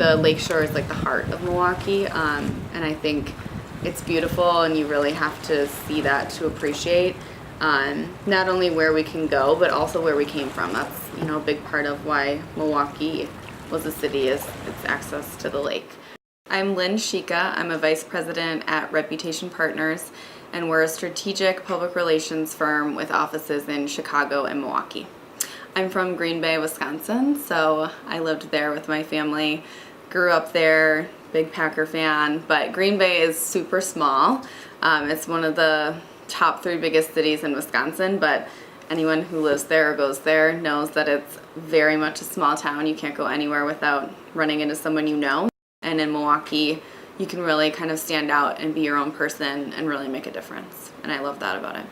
the lakeshore is like the heart of Milwaukee, and I think it's beautiful, and you really have to see that to appreciate not only where we can go, but also where we came from. That's, you know, a big part of why Milwaukee was a city, is its access to the lake. I'm Lynn Sheka. I'm a vice president at Reputation Partners, and we're a strategic public relations firm with offices in Chicago and Milwaukee. I'm from Green Bay, Wisconsin, so I lived there with my family, grew up there, big Packer fan, but Green Bay is super small. It's one of the top 3 biggest cities in Wisconsin, but anyone who lives there or goes there knows that it's very much a small town. You can't go anywhere without running into someone you know. And in Milwaukee, you can really kind of stand out and be your own person and really make a difference. And I love that about it.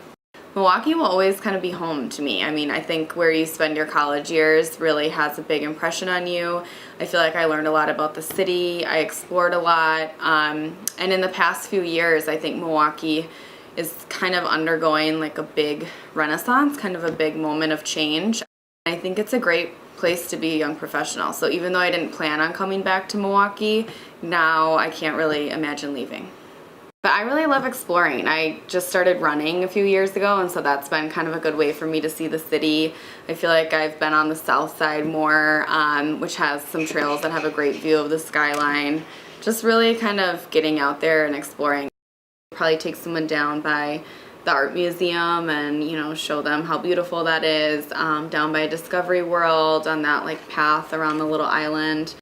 Milwaukee will always kind of be home to me. I mean, I think where you spend your college years really has a big impression on you. I feel like I learned a lot about the city. I explored a lot. And in the past few years, I think Milwaukee is kind of undergoing like a big renaissance, kind of a big moment of change. I think it's a great place to be a young professional. So even though I didn't plan on coming back to Milwaukee, now I can't really imagine leaving. But I really love exploring. I just started running a few years ago, and so that's been kind of a good way for me to see the city. I feel like I've been on the south side more, which has some trails that have a great view of the skyline. Just really kind of getting out there and exploring. Probably take someone down by the art museum and, you know, show them how beautiful that is, down by Discovery World on that like path around the little island.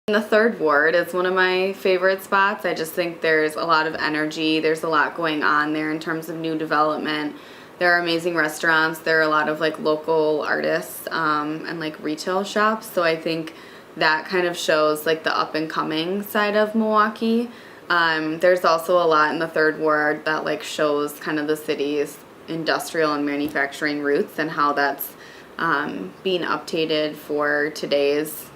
The 3rd Ward is one of my favorite spots. I just think there's a lot of energy. There's a lot going on there in terms of new development. There are amazing restaurants. There are a lot of like local artists and like retail shops. So I think that kind of shows like the up and coming side of Milwaukee. There's also a lot in the 3rd Ward that like shows kind of the city's industrial and manufacturing roots and how that's being updated for today's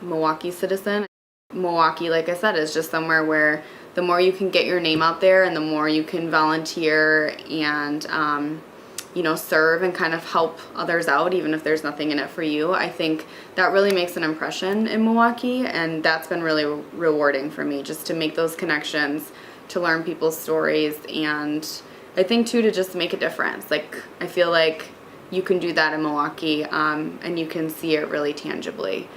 Milwaukee citizen. Milwaukee, like I said, is just somewhere where the more you can get your name out there and the more you can volunteer and you know, serve and kind of help others out, even if there's nothing in it for you. I think that really makes an impression in Milwaukee, and that's been really rewarding for me, just to make those connections, to learn people's stories, and I think too to just make a difference. Like, I feel like you can do that in Milwaukee, and you can see it really tangibly.